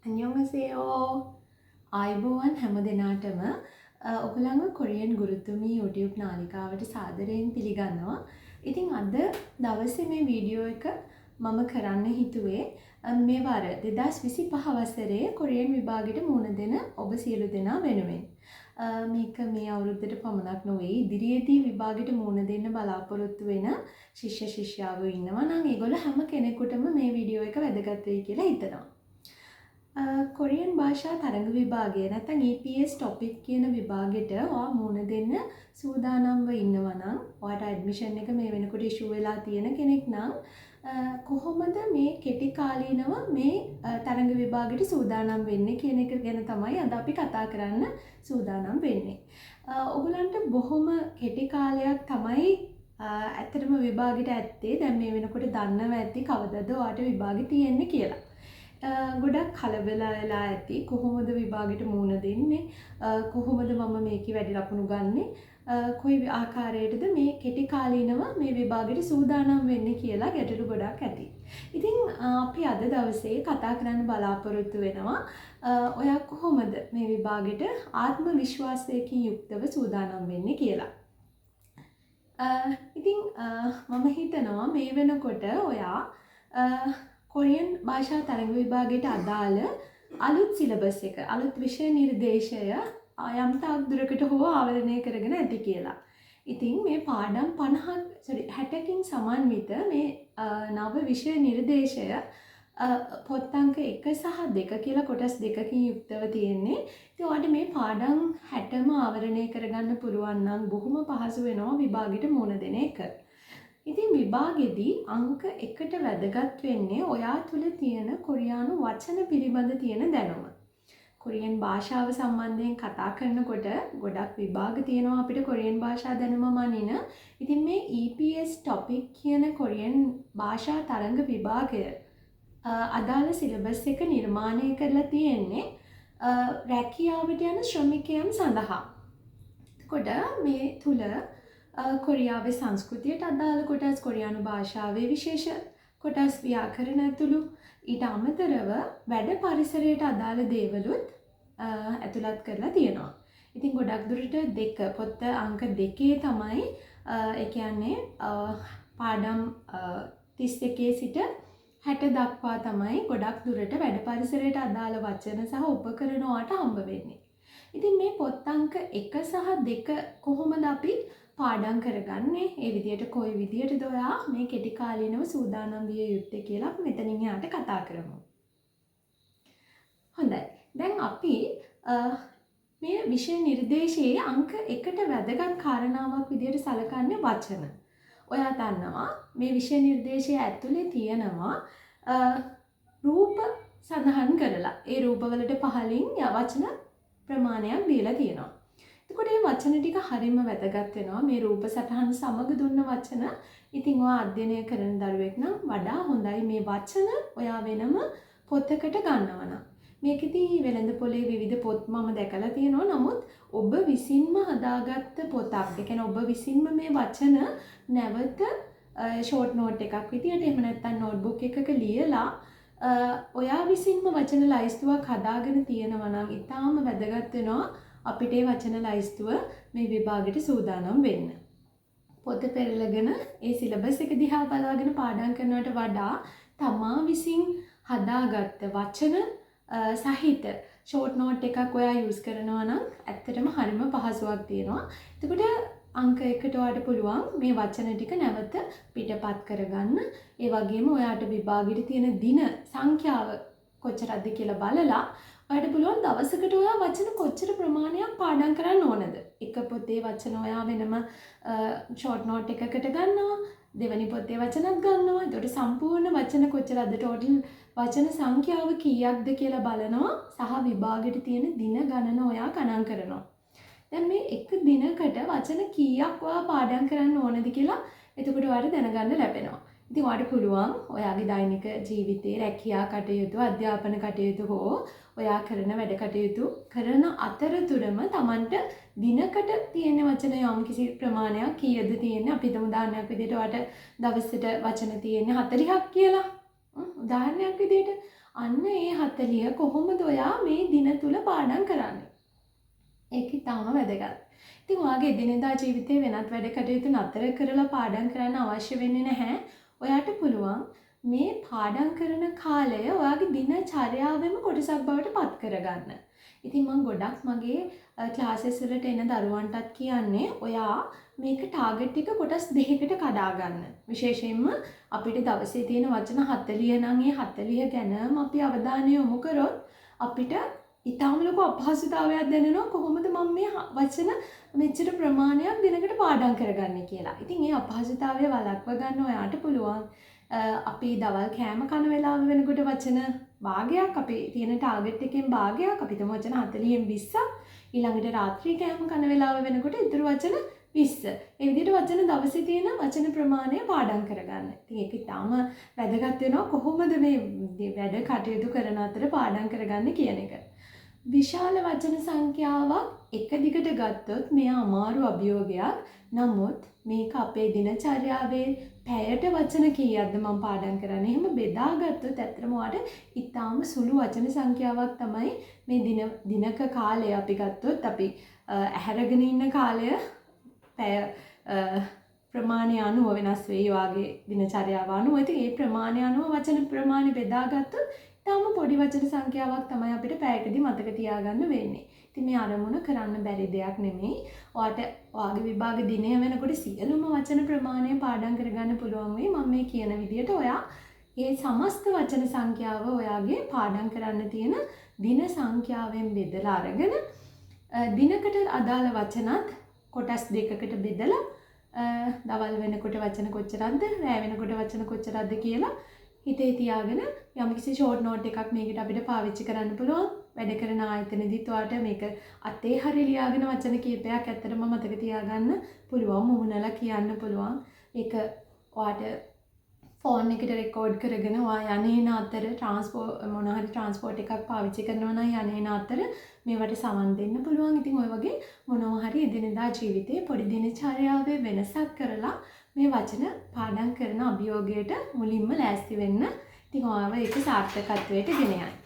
안녕하세요. ආයුබෝවන් හැම දෙනාටම ඔගලඟ කොරියන් ගුරුතුමී YouTube නාලිකාවට සාදරයෙන් පිළිගන්නවා. ඉතින් අද දවසේ මේ වීඩියෝ එක මම කරන්න හිතුවේ මේ වර 2025 වසරේ කොරියන් විභාගෙට මුහුණ දෙන ඔබ සියලු දෙනා වෙනුවෙන්. මේක මේ අවුරුද්දට පමණක් නොවේ ඉදිරියේදී විභාගෙට මුහුණ දෙන්න බලාපොරොත්තු වෙන ශිෂ්‍ය ශිෂ්‍යාවෝ ඉන්නවා නම් ඒගොල්ලෝ හැම කෙනෙකුටම මේ වීඩියෝ එක වැදගත් වෙයි කියලා හිතනවා. කොරියන් භාෂා තරඟ විභාගය නැත්නම් EPS ටොපික් කියන විභාගෙට ඔයා මුහුණ දෙන්න සූදානම්ව ඉන්නවා නම් ඔයාට ඇඩ්මිෂන් එක මේ වෙනකොට ඉෂුව වෙලා තියෙන කෙනෙක් නම් කොහොමද මේ කෙටි කාලීනව මේ තරඟ විභාගෙට සූදානම් වෙන්නේ කියන එක ගැන තමයි අද අපි කතා කරන්න සූදානම් වෙන්නේ. ඔයගලන්ට බොහොම කෙටි කාලයක් තමයි ඇත්තටම විභාගෙට ඇත්තේ. දැන් මේ වෙනකොට දන්නව ඇති කවදද ඔයාට විභාගෙ තියෙන්නේ කියලා. ගොඩක් කලබල වෙලා ඇති කොහොමද විභාගෙට මුහුණ දෙන්නේ කොහොමද මම මේකේ වැඩි ලකුණු ගන්නෙ කොයි ආකාරයකටද මේ කෙටි කාලීනව මේ විභාගෙට සූදානම් වෙන්නේ කියලා ගැටලු ගොඩක් ඇති. ඉතින් අපි අද දවසේ කතා කරන්න බලාපොරොත්තු වෙනවා ඔයා කොහොමද මේ විභාගෙට ආත්ම විශ්වාසයකින් යුක්තව සූදානම් වෙන්නේ කියලා. ඉතින් මම හිතනවා මේ වෙනකොට ඔයා කොරියන් භාෂා තරඟ විභාගයට අදාළ අලුත් සිලබස් එක අලුත් විෂය නිර්දේශය යම් තාක් දුරකට හෝ ආවරණය කරගෙන ඇති කියලා. ඉතින් මේ පාඩම් 60කින් සමන්විත මේ නව විෂය නිර්දේශය පොත් අංක 1 සහ 2 කියලා කොටස් දෙකකින් යුක්තව තියෙන්නේ. ඉතින් ඔයාලට මේ පාඩම් 60ම ආවරණය කරගන්න පුළුවන් නම් බොහොම පහසු වෙනවා විභාගෙට මුහුණ දෙන එක. ඉතින් විභාගෙදී අංක 1ට වැදගත් වෙන්නේ ඔයා තුල තියෙන කොරියානු වචන පිළිබඳ තියෙන දැනුම. කොරියන් භාෂාව සම්බන්ධයෙන් කතා කරනකොට ගොඩක් විභාග තියෙනවා අපිට කොරියන් භාෂා දැනුම මනින. ඉතින් මේ EPS ටොපික් කියන කොරියන් භාෂා තරඟ විභාගය අදාළ සිලබස් එක නිර්මාණය කරලා තියෙන්නේ රැකියාවට යන ශ්‍රමිකයන් සඳහා. එතකොට මේ තුල කොරියාවේ සංස්කෘතියට අදාළ කොටස් කොරියානු භාෂාවේ විශේෂ කොටස් ව්‍යාකරණ ඇතුළු ඊට අමතරව වැඩ පරිසරයට අදාළ දේවලුත් ඇතුළත් කරලා තියෙනවා. ඉතින් ගොඩක් දුරට පොත් අංක 2 තමයි ඒ කියන්නේ පාඩම් 31 සිට 60 දක්වා තමයි ගොඩක් දුරට වැඩ පරිසරයට අදාළ වචන සහ උපකරණ වලට හම්බ වෙන්නේ. ඉතින් මේ පොත් අංක 1 සහ 2 කොහොමද අපි පාඩම් කරගන්නේ ඒ විදියට කොයි විදියටද ඔයා මේ කෙටි කාලීනව සූදානම් විය යුත්තේ කියලා අපි මෙතනින් එහාට කතා කරමු. හොඳයි. දැන් අපි මේ විෂය නිර්දේශයේ අංක 1ට වැදගත් කාරණාවක් විදියට සලකන්නේ වචන. ඔයා දන්නවා මේ විෂය නිර්දේශය ඇතුලේ තියෙනවා රූප සඳහන් කරලා. ඒ රූපවලට පහලින් වචන ප්‍රමාණයක් දීලා තියෙනවා. එතකොට මේ වචන ටික හරියම වැදගත් වෙනවා. මේ රූප සටහන් සමග දුන්න වචන. ඉතින් ඔයා අධ්‍යයනය කරන දරුවෙක් නම් වඩා හොඳයි මේ වචන ඔයා වෙනම පොතකට ගන්නවා නම්. මේකෙදී වෙළඳ පොලේ විවිධ පොත් මම දැකලා තියෙනවා. නමුත් ඔබ විසින්ම හදාගත්ත පොතක්. ඒ කියන්නේ ඔබ විසින්ම මේ වචන නැවත ෂෝට් නෝට් එකක් විදියට එහෙම නැත්නම් නෝට්බුක් එකක ලියලා ඔයා විසින්ම වචන ලයිස්තුවක් හදාගෙන තියෙනවා නම් ඊටාම වැදගත් වෙනවා. අපිට මේ වචන ලයිස්තුව මේ විභාගෙට සූදානම් වෙන්න. පොත පෙරලගෙන ඒ සිලබස් එක දිහා බලාගෙන පාඩම් කරනවට වඩා තමා විසින් හදාගත්ත වචන සහිත ෂෝට් නෝට් එකක් ඔයා යූස් කරනවා නම් ඇත්තටම හරිම පහසුවක් තියෙනවා. එතකොට අංක 1ට ඔයාට පුළුවන් මේ වචන ටික නැවත පිටපත් කරගන්න. ඒ වගේම ඔයාට විභාගෙට තියෙන දින සංඛ්‍යාව කොච්චරද කියලා බලලා ඔයාට පුළුවන් දවසකට ඔයා වචන කොච්චර ප්‍රමාණයක් පාඩම් කරන්න ඕනද? එක පොතේ වචන ඔයා වෙනම ෂෝට් නෝට් එකකට ගන්නවා. දෙවෙනි පොතේ වචනත් ගන්නවා. ඒකට සම්පූර්ණ වචන කොච්චරද ටෝටල් වචන සංඛ්‍යාව කීයක්ද කියලා බලනවා. සහ විභාගෙට තියෙන දින ගණන ඔයා ගණන් කරනවා. දැන් මේ එක දිනකට වචන කීයක් ඔයා පාඩම් කරන්න ඕනද කියලා එතකොට ඔයාට දැනගන්න ලැබෙනවා. ඉතින් ඔයාට පුළුවන් ඔයාගේ දෛනික ජීවිතයේ රැකියා කටයුතු අධ්‍යාපන කටයුතු හෝ ඔයා කරන වැඩ කටයුතු කරන අතරතුරම Tamanට දිනකට තියෙන වචන යම් කිසි ප්‍රමාණයක් කීයද තියෙන්නේ අපි හිතමු උදාහරණයක් විදිහට ඔයාට දවසට වචන තියෙන්නේ 40ක් කියලා. උදාහරණයක් විදිහට අන්න ඒ 40 කොහොමද ඔයා මේ දින තුල පාඩම් කරන්නේ? ඒක ඉතාම වැදගත්. ඉතින් ඔයාගේ එදිනෙදා ජීවිතේ වෙනත් වැඩ කටයුතු නතර කරලා පාඩම් කරන්න අවශ්‍ය වෙන්නේ නැහැ. ඔයාට පුළුවන් මේ පාඩම් කරන කාලය ඔයාගේ දිනචර්යාවෙම කොටසක් බවට පත් කරගන්න. ඉතින් මම ගොඩක් මගේ ක්ලාසස් වලට එන දරුවන්ටත් කියන්නේ ඔයා මේක ටාගට් එක කොටස් දෙකකට කඩා ගන්න. විශේෂයෙන්ම අපිට දවසේ තියෙන වචන 40 නම් ඒ 40 ගැනම අපි අවධානය යොමු කරොත් අපිට ඉතාම ලොකු අපහසුතාවයක් දැනෙනවා කොහොමද මම මේ වචන මෙච්චර ප්‍රමාණයක් දිනකට පාඩම් කරගන්නේ කියලා. ඉතින් මේ අපහසුතාවය වළක්ව ගන්න ඔයාට පුළුවන් අපි දවල් කෑම කන වෙලාව වෙනකොට වචන භාගයක් අපි තියෙන ටාගට් එකෙන් භාගයක් අපි තුමු වචන 40න් 20ක් ඊළඟට රාත්‍රී කෑම කන වෙලාව වෙනකොට ඉතුරු වචන 20. ඒ විදිහට වචන දවසේ තියෙන වචන ප්‍රමාණය පාඩම් කරගන්න. ඉතින් ඒක ඉතාම වැදගත් වෙනවා කොහොමද මේ වැඩ කටයුතු කරන අතර පාඩම් කරගන්නේ කියන එක. විශාල වචන සංඛ්‍යාවක් එක දිගට ගත්තොත් මේ අමාරු අභියෝගයක්. නමුත් මේක අපේ දිනචර්යාවේ පැයට වචන කීයක්ද මම පාඩම් කරන්නේ. එහෙම බෙදාගත්තොත් ඇත්තටම ඔයාලට ඉතාම සුළු වචන සංඛ්‍යාවක් තමයි මේ දිනක කාලය අපි ගත්තොත් අපි ඇහැරගෙන ඉන්න කාලය පැය ප්‍රමාණය අනුව වෙනස් වෙයි වාගේ දිනචර්යාව අනුව. ඉතින් ඒ ප්‍රමාණය අනුව වචන ප්‍රමාණය බෙදාගත්තොත් තාම පොඩි වචන සංඛ්‍යාවක් තමයි අපිට පැයකදී මතක තියාගන්න වෙන්නේ. ඉතින් මේ අරමුණ කරන්න බැරි දෙයක් නෙමෙයි. ඔයාට ඔයාගේ විභාග දිනය වෙනකොට සියලුම වචන ප්‍රමාණය පාඩම් කරගන්න පුළුවන් වෙයි. මම මේ කියන විදිහට ඔයා මේ සමස්ත වචන සංඛ්‍යාව ඔයාගේ පාඩම් කරන්න තියෙන දින සංඛ්‍යාවෙන් බෙදලා අරගෙන දිනකට අදාළ වචනත් කොටස් දෙකකට බෙදලා දවල් වෙනකොට වචන කොච්චරක්ද රැ වෙනකොට වචන කොච්චරක්ද කියලා හිතේ තියාගෙන යම්කිසි ෂෝට් නෝට් එකක් මේකට අපිට පාවිච්චි කරන්න පුළුවන්. වැඩ කරන ආයතනෙදිත් ඔයාට මේක අතේ හරි ලියාගෙන වචන කීපයක් ඇත්තටම මතක තියාගන්න පුළුවන්. මුහුණලා කියන්න පුළුවන්. ඒක ඔයාට ෆෝන් එකට රෙකෝඩ් කරගෙන ඔයා යන්නේන අතර මොන හරි ට්‍රාන්ස්පෝර්ට් එකක් පාවිච්චි කරනවා නම් යන්නේන අතර මේවට සමන් දෙන්න පුළුවන්. ඉතින් ඔය වගේ මොනවා හරි එදිනෙදා ජීවිතේ පොඩි දිනචර්යාවේ වෙනසක් කරලා මේ වචන පාඩම් කරන අභියෝගයට මුලින්ම ලෑස්ති වෙන්න. ඉතින් ඔයාව ඒක සාර්ථකත්වයට ගෙන යන්න.